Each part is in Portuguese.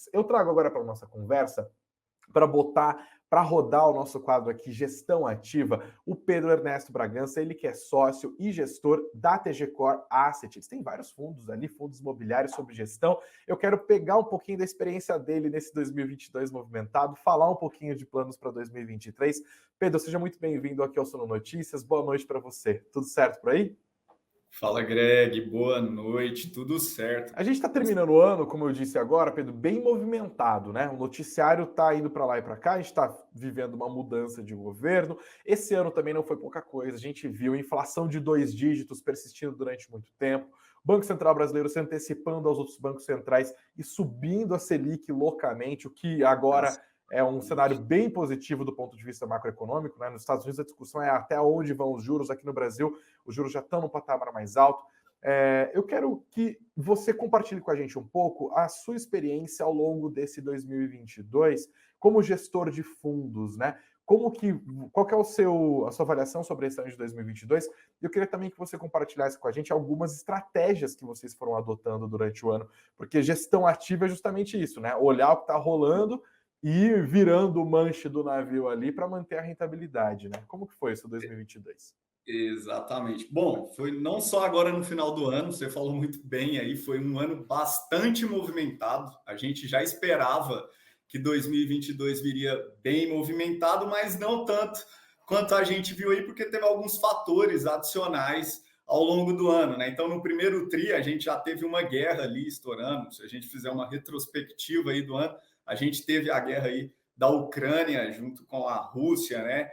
notícias. Eu trago agora para a nossa conversa para rodar o nosso quadro aqui, Gestão Ativa, o Pedro Ernesto Bragança, ele que é sócio e gestor da TG Core Asset. Eles têm vários fundos ali, fundos imobiliários sobre gestão. Eu quero pegar um pouquinho da experiência dele nesse 2022 movimentado, falar um pouquinho de planos para 2023. Pedro, seja muito bem-vindo aqui ao Sono Notícias. Boa noite para você. Tudo certo por aí? Fala, Greg, boa noite, tudo certo. A gente está terminando o ano, como eu disse agora, Pedro, bem movimentado, né? O noticiário está indo para lá e para cá, a gente está vivendo uma mudança de governo. Esse ano também não foi pouca coisa, a gente viu inflação de 2 dígitos persistindo durante muito tempo, Banco Central brasileiro se antecipando aos outros bancos centrais e subindo a Selic loucamente, o que agora é um cenário bem positivo do ponto de vista macroeconômico, né? Nos Estados Unidos a discussão é até onde vão os juros, aqui no Brasil os juros já estão no patamar mais alto. Eu quero que você compartilhe com a gente um pouco a sua experiência ao longo desse 2022 como gestor de fundos, né? Qual que é a sua avaliação sobre esse ano de 2022? Eu queria também que você compartilhasse com a gente algumas estratégias que vocês foram adotando durante o ano, porque gestão ativa é justamente isso, né? Olhar o que está rolando e ir virando o manche do navio ali para manter a rentabilidade, né? Como que foi esse 2022? Exatamente. Bom, foi não só agora no final do ano, você falou muito bem aí, foi um ano bastante movimentado. A gente já esperava que 2022 viria bem movimentado, mas não tanto quanto a gente viu aí, porque teve alguns fatores adicionais ao longo do ano, né? Então, no primeiro tri, a gente já teve uma guerra ali estourando. Se a gente fizer uma retrospectiva aí do ano, a gente teve a guerra aí da Ucrânia junto com a Rússia, né?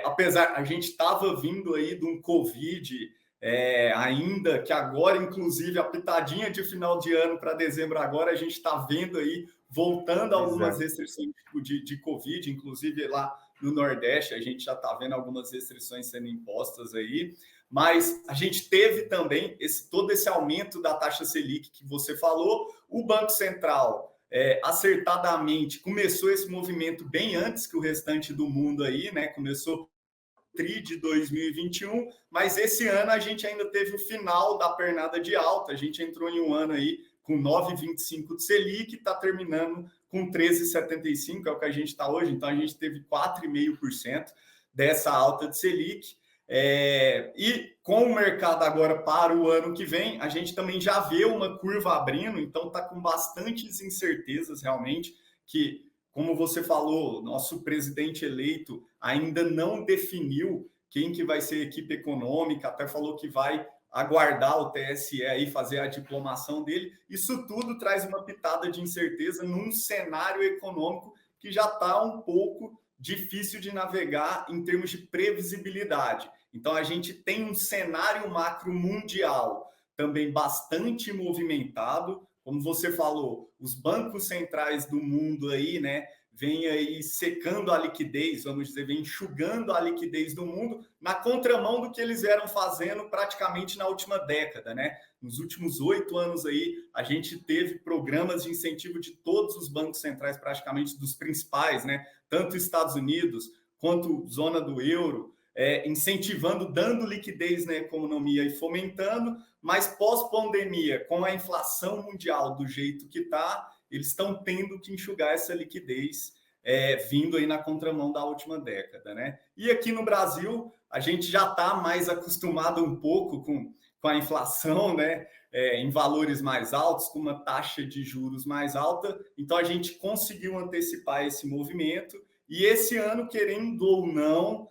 Apesar, a gente estava vindo aí de um Covid, ainda que agora, inclusive, a pitadinha de final de ano para dezembro agora, a gente está vendo aí, voltando Pois algumas é. restrições tipo de Covid, inclusive lá no Nordeste, a gente já está vendo algumas restrições sendo impostas aí, mas a gente teve também todo esse aumento da taxa Selic que você falou, o Banco Central acertadamente começou esse movimento bem antes que o restante do mundo aí, né? Começou tri de 2021, mas esse ano a gente ainda teve o final da pernada de alta, a gente entrou em um ano aí com 9,25 de Selic, está terminando com 13,75, é o que a gente está hoje, então a gente teve 4,5% dessa alta de Selic, e com o mercado agora para o ano que vem, a gente também já vê uma curva abrindo, então está com bastantes incertezas realmente, que, como você falou, nosso presidente eleito ainda não definiu quem que vai ser a equipe econômica, até falou que vai aguardar o TSE aí fazer a diplomação dele. Isso tudo traz uma pitada de incerteza num cenário econômico que já está um pouco difícil de navegar em termos de previsibilidade. Então, a gente tem um cenário macro mundial também bastante movimentado. Como você falou, os bancos centrais do mundo aí, né, vem aí secando a liquidez, vamos dizer, vem enxugando a liquidez do mundo, na contramão do que eles eram fazendo praticamente na última década, né? Nos últimos 8 anos aí, a gente teve programas de incentivo de todos os bancos centrais, praticamente dos principais, né? Tanto Estados Unidos quanto zona do euro, incentivando, dando liquidez na economia e fomentando, mas pós-pandemia, com a inflação mundial do jeito que está, eles estão tendo que enxugar essa liquidez, vindo aí na contramão da última década, né? E aqui no Brasil, a gente já está mais acostumado um pouco com a inflação, né? Em valores mais altos, com uma taxa de juros mais alta, então a gente conseguiu antecipar esse movimento, e esse ano, querendo ou não,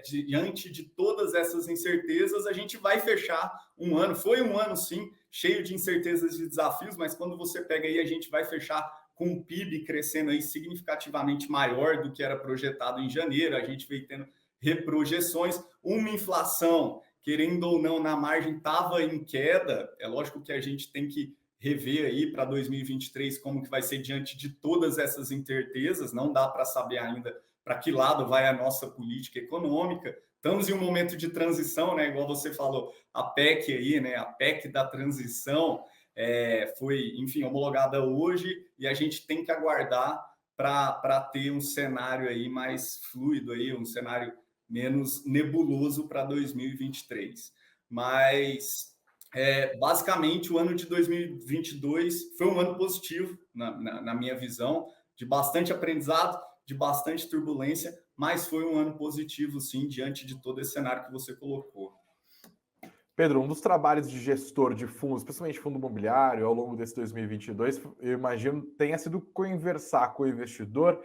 diante de todas essas incertezas, a gente vai fechar um ano. Foi um ano, sim, cheio de incertezas e desafios, mas quando você pega aí, a gente vai fechar com o PIB crescendo aí significativamente maior do que era projetado em janeiro. A gente veio tendo reprojeções, uma inflação, querendo ou não, na margem estava em queda. É lógico que a gente tem que rever aí para 2023 como que vai ser diante de todas essas incertezas, não dá para saber ainda para que lado vai a nossa política econômica. Estamos em um momento de transição, né? Igual você falou, a PEC aí, né? A PEC da transição foi, enfim, homologada hoje e a gente tem que aguardar para ter um cenário aí mais fluido aí, um cenário menos nebuloso para 2023. Mas Basicamente, o ano de 2022 foi um ano positivo, na minha visão, de bastante aprendizado, de bastante turbulência, mas foi um ano positivo, sim, diante de todo esse cenário que você colocou. Pedro, um dos trabalhos de gestor de fundos, especialmente fundo imobiliário, ao longo desse 2022, eu imagino, tenha sido conversar com o investidor,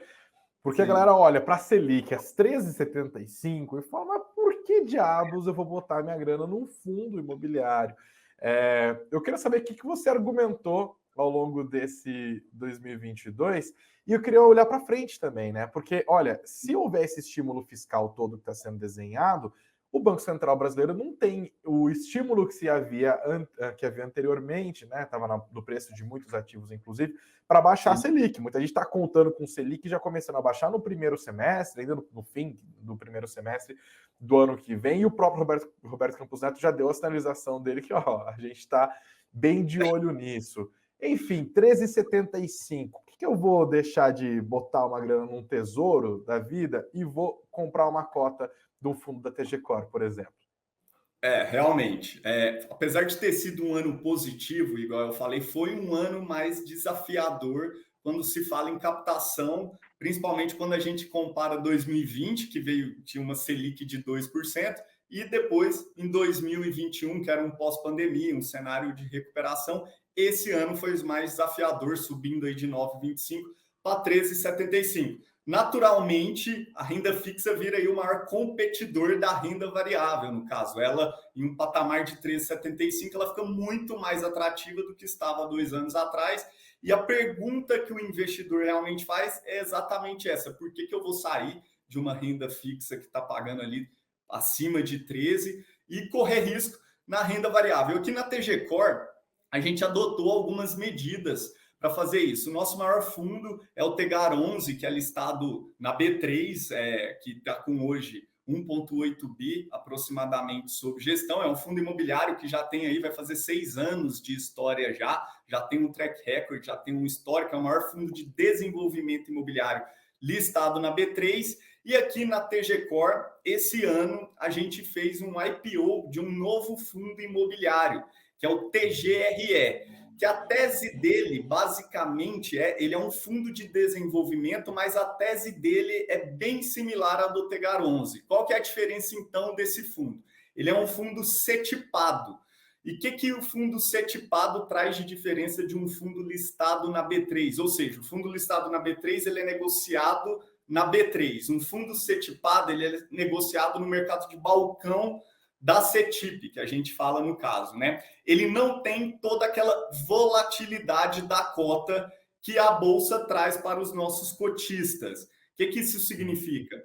porque a Sim. galera olha para a Selic às 13,75 e fala, mas por que diabos eu vou botar minha grana num fundo imobiliário? Eu queria saber o que você argumentou ao longo desse 2022 e eu queria olhar para frente também, né? Porque, olha, se houver esse estímulo fiscal todo que está sendo desenhado, o Banco Central brasileiro não tem o estímulo que havia anteriormente, né? Estava no preço de muitos ativos, inclusive, para baixar a Sim. Selic. Muita gente está contando com o Selic já começando a baixar no primeiro semestre, ainda no fim do primeiro semestre do ano que vem, e o próprio Roberto Campos Neto já deu a sinalização dele que ó, a gente está bem de olho nisso. Enfim, 13,75. Por que eu vou deixar de botar uma grana num tesouro da vida e vou comprar uma cota do fundo da TG Core, por exemplo? Realmente. Apesar de ter sido um ano positivo, igual eu falei, foi um ano mais desafiador quando se fala em captação, principalmente quando a gente compara 2020, que tinha uma Selic de 2%, e depois em 2021, que era um pós-pandemia, um cenário de recuperação. Esse ano foi mais desafiador, subindo aí de 9,25 para 13,75. Naturalmente, a renda fixa vira aí o maior competidor da renda variável, no caso. Ela, em um patamar de 13,75, ela fica muito mais atrativa do que estava 2 anos atrás. E a pergunta que o investidor realmente faz é exatamente essa: por que eu vou sair de uma renda fixa que está pagando ali acima de 13 e correr risco na renda variável? Aqui na TG Core, a gente adotou algumas medidas para fazer isso. O nosso maior fundo é o Tegar 11, que é listado na B3, que está com hoje 1,8 bi aproximadamente sob gestão. É um fundo imobiliário que já tem aí, vai fazer 6 anos de história já tem um track record, já tem um histórico, é o maior fundo de desenvolvimento imobiliário listado na B3. E aqui na TG Core, esse ano, a gente fez um IPO de um novo fundo imobiliário, que é o TGRE, que a tese dele, basicamente, ele é um fundo de desenvolvimento, mas a tese dele é bem similar à do Tegar 11. Qual que é a diferença, então, desse fundo? Ele é um fundo setipado. E o que o fundo setipado traz de diferença de um fundo listado na B3? Ou seja, o fundo listado na B3 ele é negociado na B3. Um fundo setipado ele é negociado no mercado de balcão da CETIP, que a gente fala no caso, né? Ele não tem toda aquela volatilidade da cota que a bolsa traz para os nossos cotistas. O que isso significa?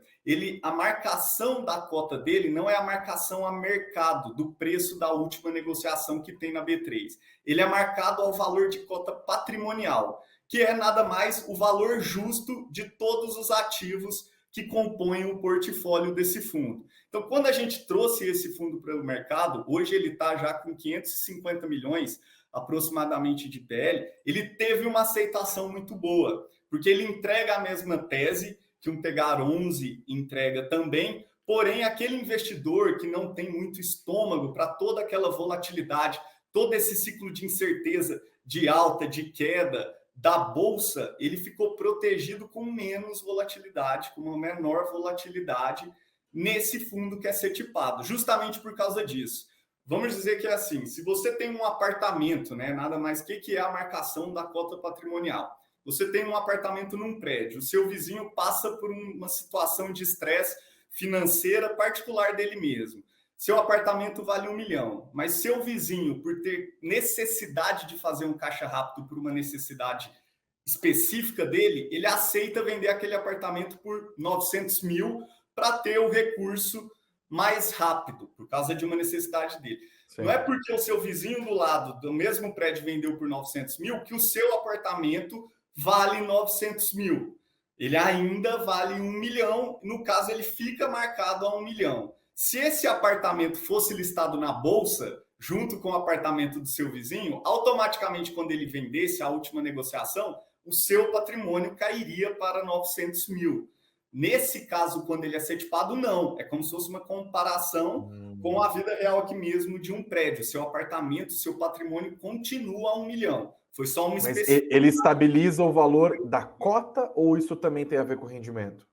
A marcação da cota dele não é a marcação a mercado do preço da última negociação que tem na B3. Ele é marcado ao valor de cota patrimonial, que é nada mais o valor justo de todos os ativos que compõem o portfólio desse fundo. Então, quando a gente trouxe esse fundo para o mercado, hoje ele está já com 550 milhões aproximadamente de PL, ele teve uma aceitação muito boa, porque ele entrega a mesma tese que um Tegar 11 entrega também, porém aquele investidor que não tem muito estômago para toda aquela volatilidade, todo esse ciclo de incerteza, de alta, de queda, da bolsa, ele ficou protegido com menos volatilidade, com uma menor volatilidade nesse fundo que é setipado, justamente por causa disso. Vamos dizer que é assim, se você tem um apartamento, né, nada mais que é a marcação da cota patrimonial. Você tem um apartamento num prédio, o seu vizinho passa por uma situação de estresse financeira particular dele mesmo. Seu apartamento vale 1 milhão, mas seu vizinho, por ter necessidade de fazer um caixa rápido por uma necessidade específica dele, ele aceita vender aquele apartamento por 900 mil para ter o recurso mais rápido, por causa de uma necessidade dele. Sim. Não é porque o seu vizinho do lado do mesmo prédio vendeu por 900 mil que o seu apartamento vale 900 mil. Ele ainda vale 1 milhão, no caso ele fica marcado a 1 milhão. Se esse apartamento fosse listado na bolsa, junto com o apartamento do seu vizinho, automaticamente, quando ele vendesse a última negociação, o seu patrimônio cairia para 900 mil. Nesse caso, quando ele é setipado, não. É como se fosse uma comparação com a vida real aqui mesmo de um prédio. Seu apartamento, seu patrimônio continua a 1 milhão. Foi só uma Mas ele estabiliza o valor da cota ou isso também tem a ver com rendimento?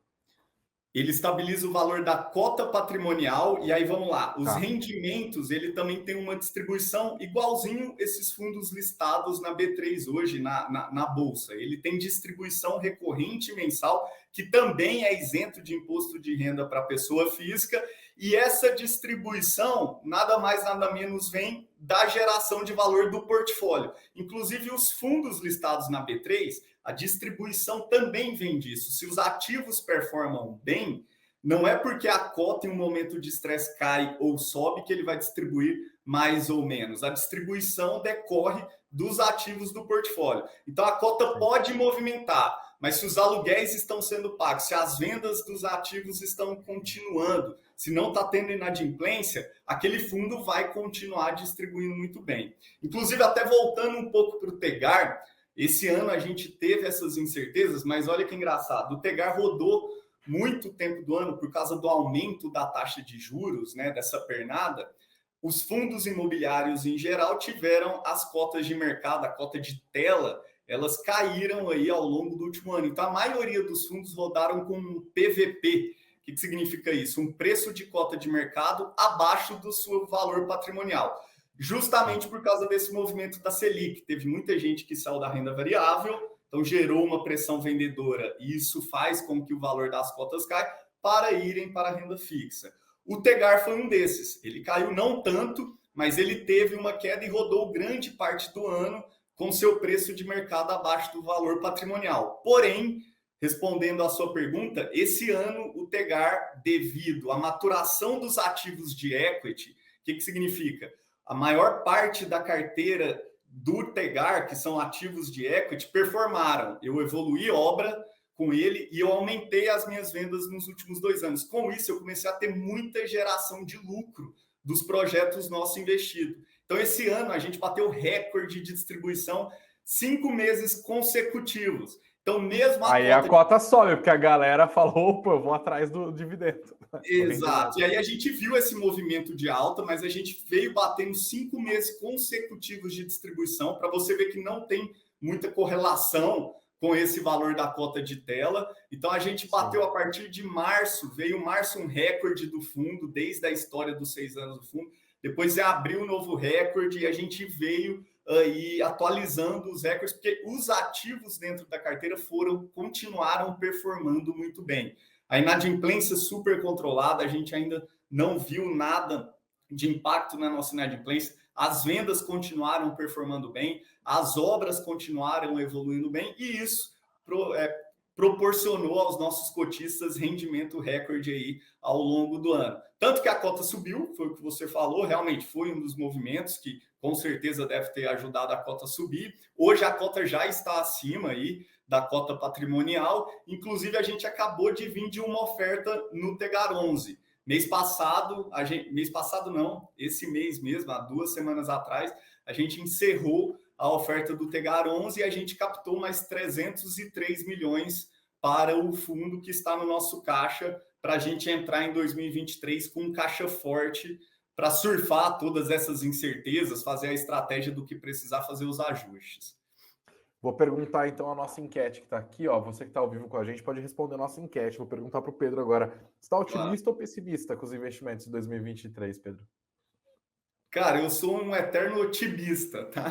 Ele estabiliza o valor da cota patrimonial e aí vamos lá, os Tá. rendimentos, ele também tem uma distribuição igualzinho esses fundos listados na B3 hoje, na Bolsa. Ele tem distribuição recorrente mensal, que também é isento de imposto de renda para a pessoa física, e essa distribuição, nada mais, nada menos, vem da geração de valor do portfólio. Inclusive, os fundos listados na B3, a distribuição também vem disso. Se os ativos performam bem, não é porque a cota em um momento de estresse cai ou sobe que ele vai distribuir mais ou menos. A distribuição decorre dos ativos do portfólio. Então, a cota pode movimentar, mas se os aluguéis estão sendo pagos, se as vendas dos ativos estão continuando, se não está tendo inadimplência, aquele fundo vai continuar distribuindo muito bem. Inclusive, até voltando um pouco para o Tegar, esse ano a gente teve essas incertezas, mas olha que engraçado, o Tegar rodou muito tempo do ano por causa do aumento da taxa de juros, né, dessa pernada. Os fundos imobiliários em geral tiveram as cotas de mercado, a cota de tela, elas caíram aí ao longo do último ano. Então a maioria dos fundos rodaram com um PVP. O que significa isso? Um preço de cota de mercado abaixo do seu valor patrimonial. Justamente por causa desse movimento da Selic. Teve muita gente que saiu da renda variável, então gerou uma pressão vendedora e isso faz com que o valor das cotas caia para irem para a renda fixa. O Tegar foi um desses. Ele caiu não tanto, mas ele teve uma queda e rodou grande parte do ano com seu preço de mercado abaixo do valor patrimonial. Porém, respondendo à sua pergunta, esse ano o Tegar, devido à maturação dos ativos de equity, o que significa? A maior parte da carteira do Tegar, que são ativos de equity, performaram. Eu evoluí obra com ele e eu aumentei as minhas vendas nos últimos 2 anos. Com isso, eu comecei a ter muita geração de lucro dos projetos nossos investidos. Então, esse ano, a gente bateu recorde de distribuição 5 meses consecutivos. Então, mesmo a cota sobe, porque a galera falou, opa, eu vou atrás do dividendo. Exato. E aí a gente viu esse movimento de alta, mas a gente veio batendo 5 meses consecutivos de distribuição, para você ver que não tem muita correlação com esse valor da cota de tela. Então, a gente bateu a partir de março, veio março um recorde do fundo, desde a história dos 6 anos do fundo. Depois, em abril, um novo recorde, e a gente veio aí atualizando os recordes, porque os ativos dentro da carteira continuaram performando muito bem. A inadimplência super controlada, a gente ainda não viu nada de impacto na nossa inadimplência. As vendas continuaram performando bem, as obras continuaram evoluindo bem, e isso proporcionou aos nossos cotistas rendimento recorde aí ao longo do ano. Tanto que a cota subiu, foi o que você falou, realmente foi um dos movimentos que com certeza deve ter ajudado a cota a subir. Hoje a cota já está acima aí da cota patrimonial, inclusive a gente acabou de vir de uma oferta no Tegar 11. Esse mês mesmo, há 2 semanas atrás, a gente encerrou a oferta do Tegar 11 e a gente captou mais 303 milhões para o fundo que está no nosso caixa, para a gente entrar em 2023 com um caixa forte para surfar todas essas incertezas, fazer a estratégia do que precisar, fazer os ajustes. Vou perguntar então a nossa enquete que está aqui, ó. Você que está ao vivo com a gente pode responder a nossa enquete. Vou perguntar para o Pedro agora. Você está otimista ou pessimista com os investimentos de 2023, Pedro? Cara, eu sou um eterno otimista, tá?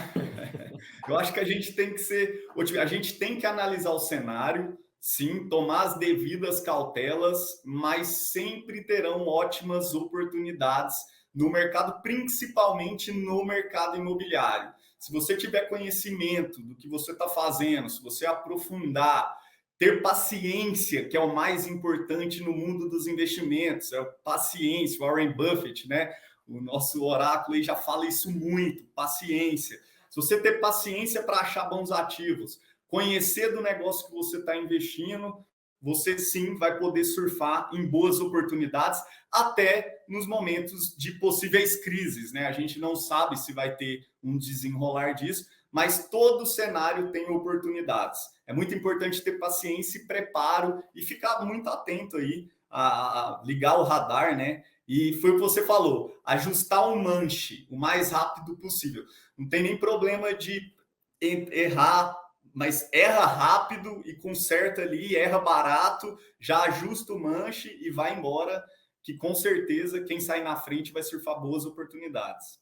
Eu acho que a gente tem que ser otimista. A gente tem que analisar o cenário, sim, tomar as devidas cautelas, mas sempre terão ótimas oportunidades no mercado, principalmente no mercado imobiliário. Se você tiver conhecimento do que você está fazendo, se você aprofundar, ter paciência, que é o mais importante no mundo dos investimentos, é paciência, Warren Buffett, né? O nosso oráculo aí já fala isso muito, paciência. Se você ter paciência para achar bons ativos, conhecer do negócio que você está investindo, você sim vai poder surfar em boas oportunidades, até nos momentos de possíveis crises, né? A gente não sabe se vai ter um desenrolar disso, mas todo cenário tem oportunidades. É muito importante ter paciência e preparo e ficar muito atento aí a ligar o radar, né? E foi o que você falou, ajustar um manche o mais rápido possível. Não tem nem problema de errar, mas erra rápido e conserta ali, erra barato, já ajusta o manche e vai embora, que com certeza quem sai na frente vai surfar boas oportunidades.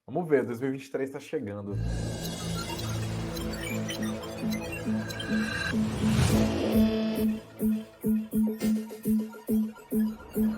Vamos ver, 2023 está chegando.